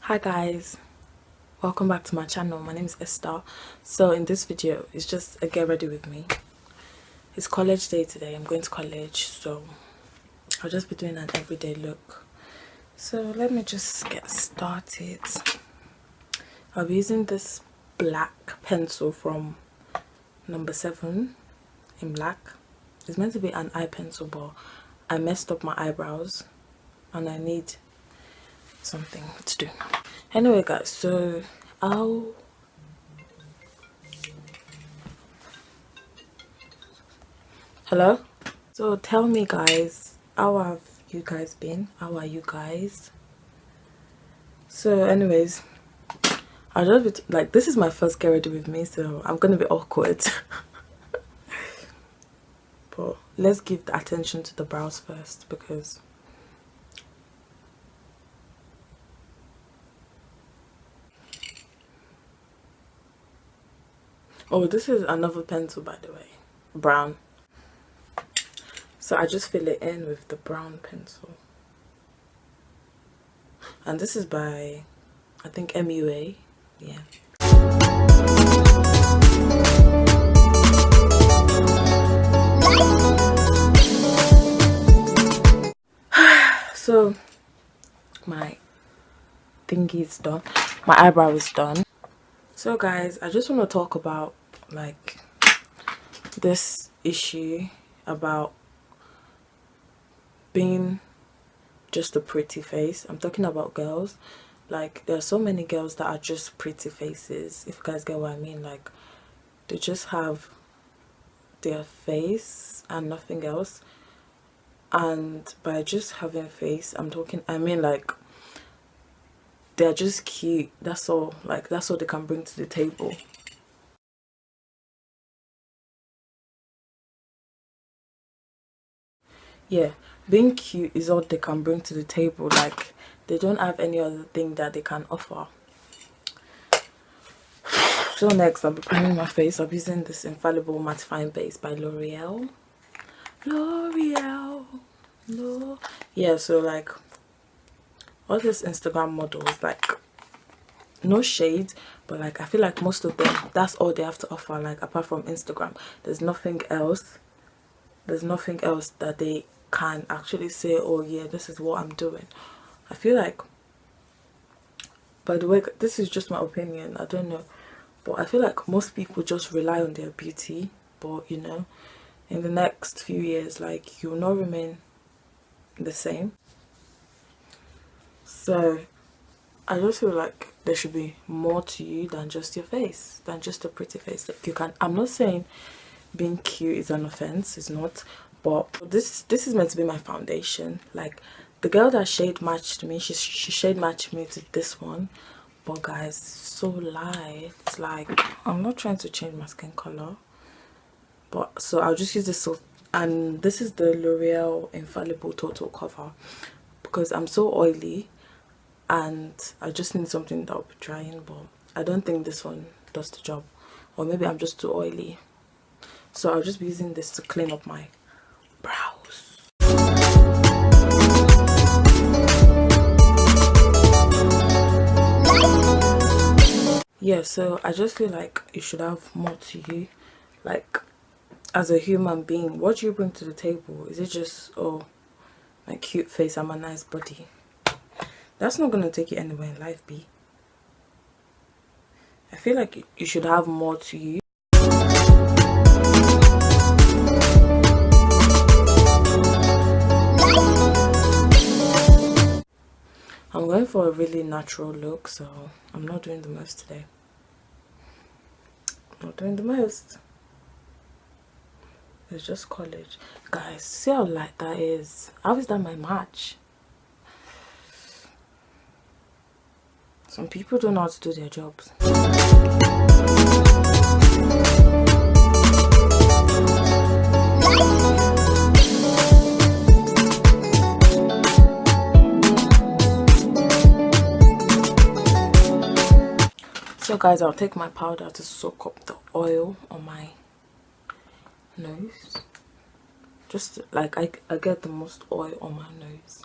Hi guys, welcome back to my channel. My name is Esther. So in this video it's just a get ready with me. It's college day today. I'm going to college, so I'll just be doing an everyday look. So let me just get started. I'll be using this black pencil from number 7 in black. It's meant to be an eye pencil, but I messed up my eyebrows and I need something to do. Anyway guys, so hello? So tell me guys, how have you guys been? How are you guys? So anyways, I'll just be like, this is my first get ready with me, so I'm gonna be awkward. But let's give the attention to the brows first, because oh, this is another pencil, by the way, brown. So I just fill it in with the brown pencil, and this is by, I think, MUA. Yeah. So my thingy is done, my eyebrow is done. So guys, I just want to talk about like this issue about being just a pretty face. I'm talking about girls. Like, there are so many girls that are just pretty faces, if you guys get what I mean. Like, they just have their face and nothing else. And by just having face, I mean like they're just cute, that's all. Like, that's all they can bring to the table. Yeah, being cute is all they can bring to the table. Like, they don't have any other thing that they can offer. So next, I'll be priming my face. I'm using this Infallible Mattifying Base by L'Oreal. No. Yeah, so like all these Instagram models, like, no shade, but like I feel like most of them, that's all they have to offer. Like, apart from Instagram, there's nothing else that they can actually say, oh yeah, this is what I'm doing. I feel like, by the way, this is just my opinion, I don't know, but I feel like most people just rely on their beauty. But you know, in the next few years, like, you'll not remain the same. So I just feel like there should be more to you than just your face, than just a pretty face. Like, you can, I'm not saying being cute is an offense, it's not, but this is meant to be my foundation. Like, the girl that shade matched me, she shade matched me to this one, but guys, so light. Like, I'm not trying to change my skin color, but so I'll just use this. So, and this is the L'Oreal Infallible Total Cover, because I'm so oily and I just need something that will be drying, but I don't think this one does the job, or maybe I'm just too oily. So I'll just be using this to clean up my brows. Yeah, so I just feel like you should have more to you. Like, as a human being, what do you bring to the table? Is it just, oh, my cute face and my nice body? That's not gonna take you anywhere in life, B. I feel like you should have more to you. I'm going for a really natural look, so I'm not doing the most today. I'm not doing the most. It's just college. Guys, see how light that is? How is that my match? Some people don't know how to do their jobs. So guys, I'll take my powder to soak up the oil on my nose. Just like I get the most oil on my nose.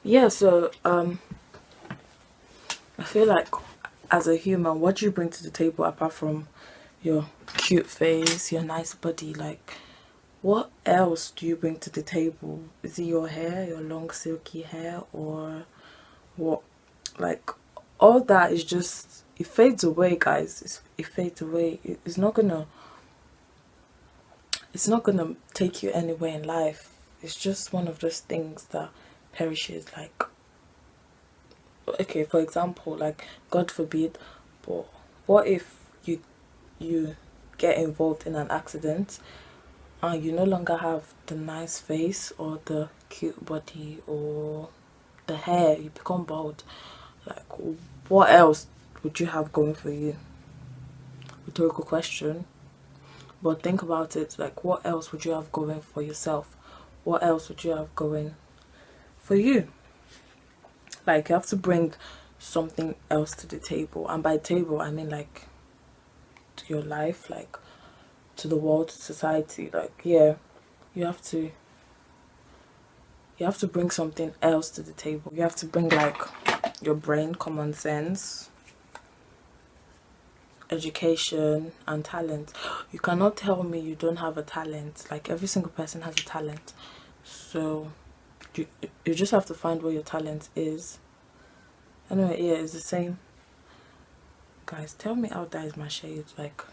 Yeah, so I feel like as a human, what do you bring to the table apart from your cute face, your nice body? Like, what else do you bring to the table? Is it your hair, your long silky hair, or what? Like, all that is just, it fades away, guys. It fades away. It's not gonna take you anywhere in life. It's just one of those things that perishes. Like, okay, for example, like, God forbid, but what if you get involved in an accident and you no longer have the nice face or the cute body or the hair, you become bald? Like, what else would you have going for you? Rhetorical question. But think about it, like, what else would you have going for yourself? What else would you have going for you? Like, you have to bring something else to the table. And by table, I mean, like, to your life, like, to the world, to society. Like, yeah, you have to bring something else to the table. You have to bring, like, your brain, common sense, education, and talent. You cannot tell me you don't have a talent. Like, every single person has a talent. So you just have to find where your talent is. Anyway, yeah, it's the same. Guys, tell me how that is my shade. Like,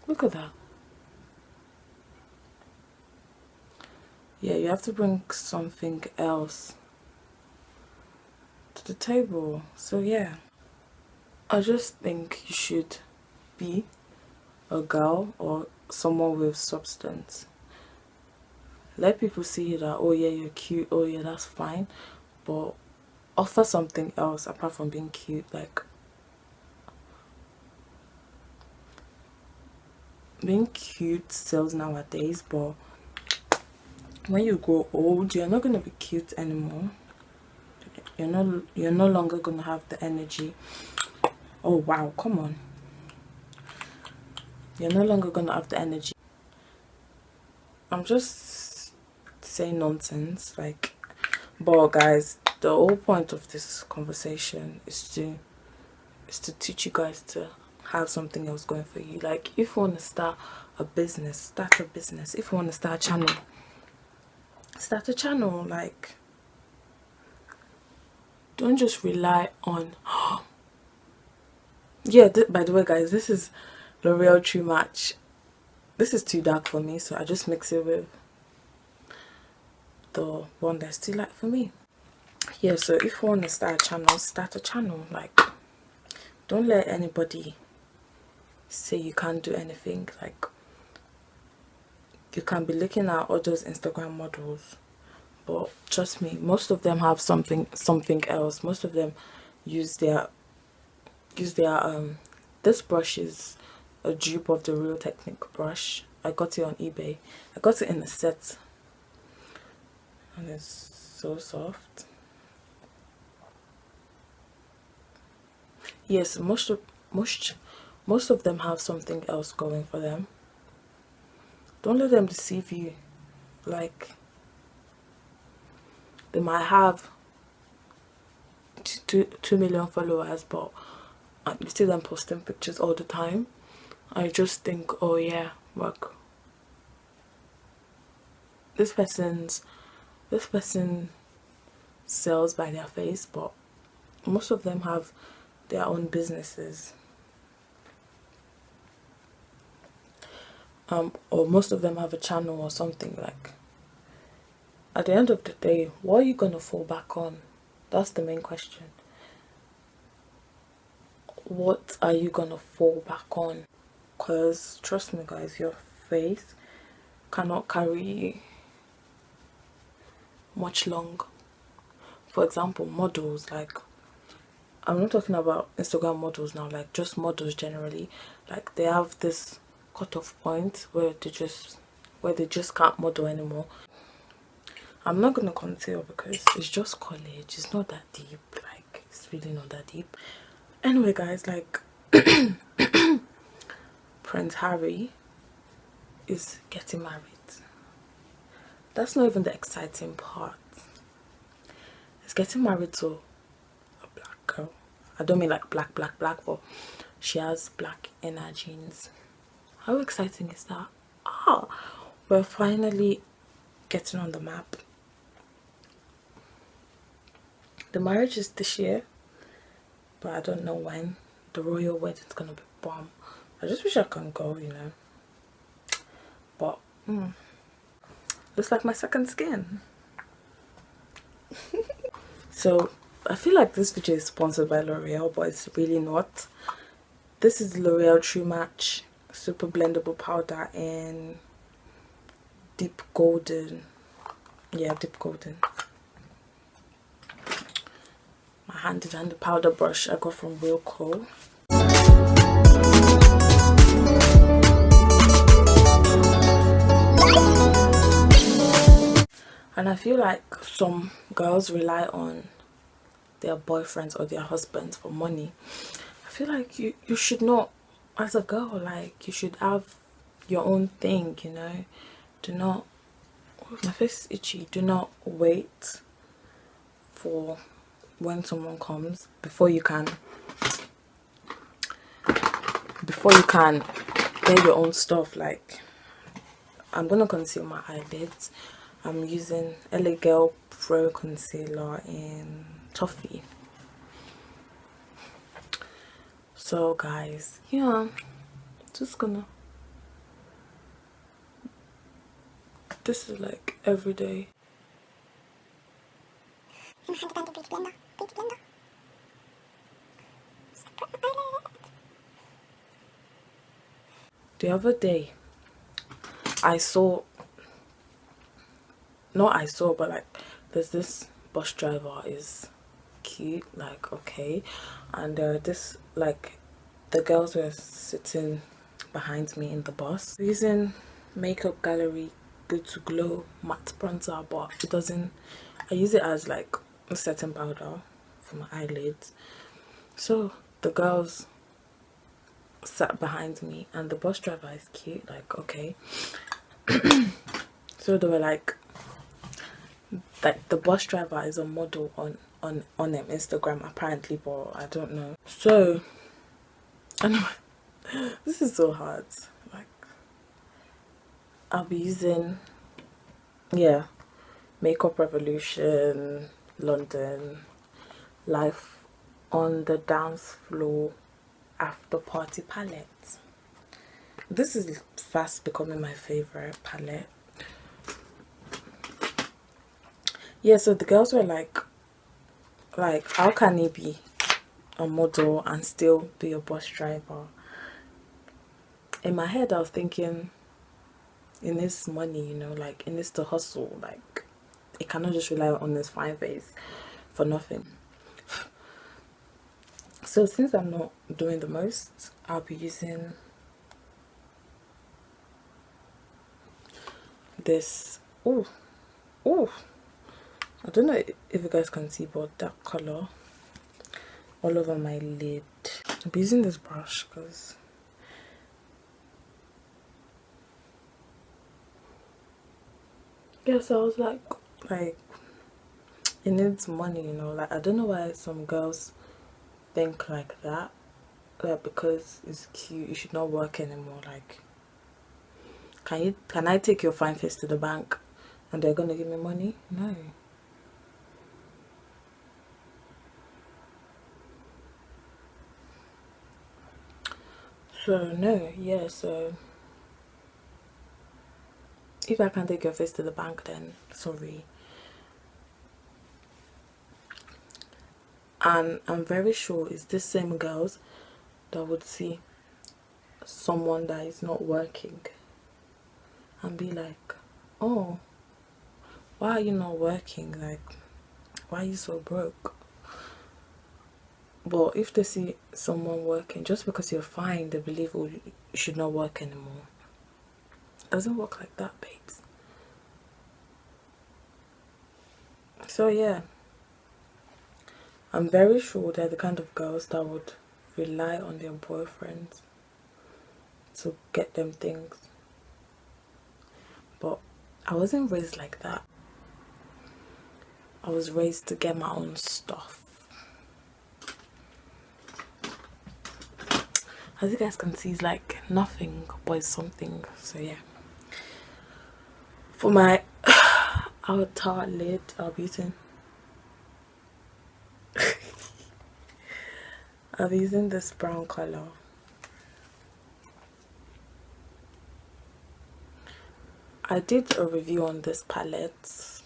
look at that. Yeah, you have to bring something else to the table. So yeah, I just think you should be a girl or someone with substance. Let people see that, oh yeah, you're cute, oh yeah, that's fine, but offer something else apart from being cute. Like, being cute sells nowadays, but when you grow old, you're not gonna be cute anymore. You're no longer gonna have the energy. Oh wow, come on. You're no longer gonna have the energy. I'm just saying nonsense, like, but guys, the whole point of this conversation is to teach you guys to have something else going for you. Like, if you want to start a business, start a business. If you want to start a channel, start a channel. Like, don't just rely on yeah, by the way, guys, this is L'Oreal True Match. This is too dark for me, so I just mix it with the one that's too light for me. Yeah, so if you want to start a channel. Like, don't let anybody say you can't do anything. Like, you can be looking at all those Instagram models, but trust me, most of them have something else. Most of them use their this brush is a dupe of the Real Technique brush. I got it on eBay. I got it in a set and it's so soft. Yes, most of them have something else going for them. Don't let them deceive you. Like, they might have 2 million followers, but you see them posting pictures all the time. I just think, oh yeah, look, this person sells by their face, but most of them have their own businesses. Or most of them have a channel or something. Like, at the end of the day, what are you gonna fall back on? That's the main question. What are you gonna fall back on? Because trust me, guys, your face cannot carry much long. For example, models, like, I'm not talking about Instagram models now, like, just models generally. Like, they have this cutoff point where they just can't model anymore. I'm not gonna conceal because it's just college. It's not that deep. Like, it's really not that deep. Anyway, guys, like, Prince Harry is getting married. That's not even the exciting part. is getting married to a black girl. I don't mean like black, but she has black inner genes. How exciting is that? Ah, we're finally getting on the map. The marriage is this year, but I don't know when. The royal wedding's gonna be bomb. I just wish I can go, you know. But looks like my second skin. So I feel like this video is sponsored by L'Oreal, but it's really not. This is L'Oreal True Match Super Blendable Powder in deep golden. Yeah, deep golden. My hand is on the powder brush I got from Real Co. And I feel like some girls rely on their boyfriends or their husbands for money. I feel like you should not, as a girl, like you should have your own thing, you know. Do not, oh, my face is itchy. Do not wait for when someone comes before you can get your own stuff. Like, I'm gonna conceal my eyelids. I'm using LA Girl Pro Concealer in Toffee. So guys, yeah, just gonna, this is like everyday. The other day but like there's this bus driver is cute, like okay, and this like the girls were sitting behind me in the bus using Makeup Gallery Good to Glow matte bronzer, but it doesn't, I use it as like a setting powder for my eyelids. So the girls sat behind me and the bus driver is cute, like okay. So they were like the bus driver is a model on Instagram apparently, but I don't know. So anyway, this is so hard. Like, I'll be using, yeah, Makeup Revolution London Life on the Dance Floor After Party palette. This is fast becoming my favorite palette. Yeah, so the girls were like how can he be a model and still be a bus driver? In my head I was thinking, in this money, you know, like in this to hustle, like it cannot just rely on this fine face for nothing. So since I'm not doing the most, I'll be using this. Oh, I don't know if you guys can see, but that color all over my lid. I'll be using this brush because yeah, so I was like it needs money, you know. Like I don't know why some girls think like that, like because it's cute you should not work anymore. Like, can I take your fine face to the bank and they're gonna give me money? No. So no, yeah, so if I can't take your face to the bank, then sorry. And I'm very sure it's the same girls that would see someone that is not working and be like, oh, why are you not working? Like, why are you so broke? But if they see someone working, just because you're fine, they believe, oh, you should not work anymore. It doesn't work like that, babes. So yeah, I'm very sure they're the kind of girls that would rely on their boyfriends to get them things. But I wasn't raised like that. I was raised to get my own stuff. As you guys can see, it's like nothing, but it's something. So yeah. For my outer lid, I'll be using this brown color. I did a review on this palette.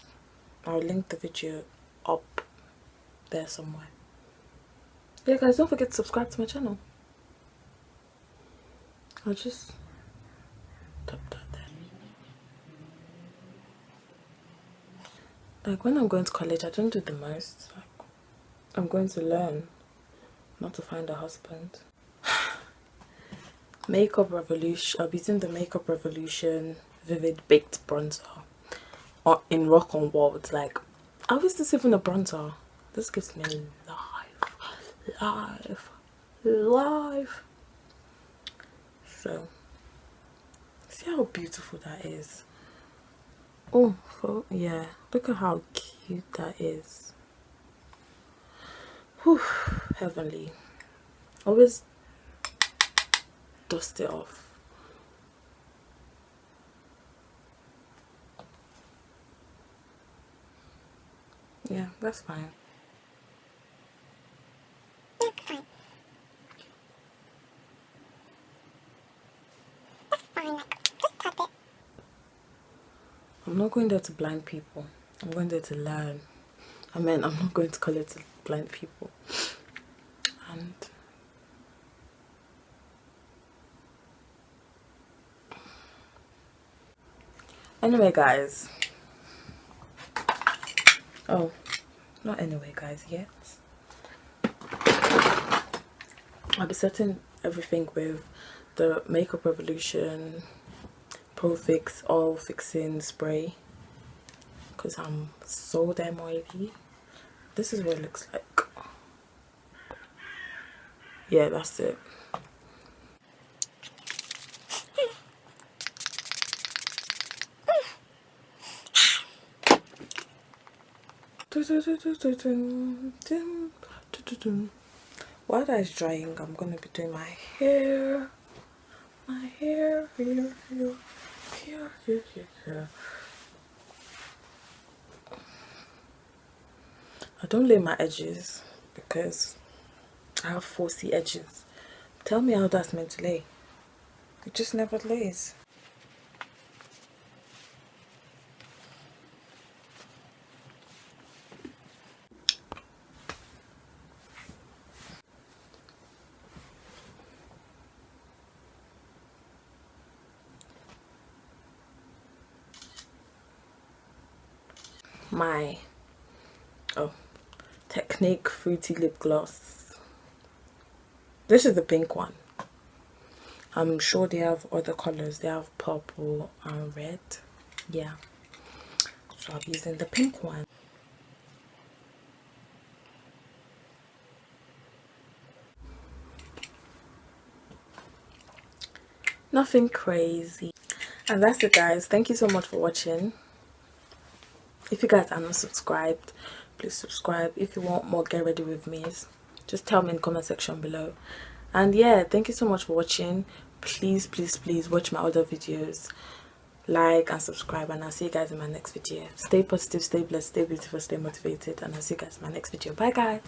I'll link the video up there somewhere. Yeah guys, don't forget to subscribe to my channel. I'll just tap that there. Like when I'm going to college, I don't do the most. Like, I'm going to learn, not to find a husband. Makeup Revolution. I'll be using the Makeup Revolution Vivid Baked Bronzer in Rock on World. Like, how is this even a bronzer? This gives me life. So, see how beautiful that is. Oh, yeah, look at how cute that is. Whew, heavenly. Always dust it off. Yeah, that's fine. I'm not going there to blind people. I'm going there to learn. I'm not going to college to blind people. And anyway, guys. Oh, not anyway, guys, yet. I'll be setting everything with the Makeup Revolution Pro Fix All Fixing Spray, because I'm so damn oily. This is what it looks like. Yeah, that's it. While that is drying, I'm gonna be doing my hair. Here. I don't lay my edges because I have 4C edges. Tell me how that's meant to lay. It just never lays. My Technique Fruity Lip Gloss. This is the pink one. I'm sure they have other colors. They have purple and red. Yeah, so I'm using the pink one. Nothing crazy. And that's it, guys. Thank you so much for watching. If you guys are not subscribed, please subscribe. If you want more get ready with me, just tell me in the comment section below. And yeah, thank you so much for watching. Please watch my other videos, like and subscribe, and I'll see you guys in my next video. Stay positive, stay blessed, stay beautiful, stay motivated, and I'll see you guys in my next video. Bye guys.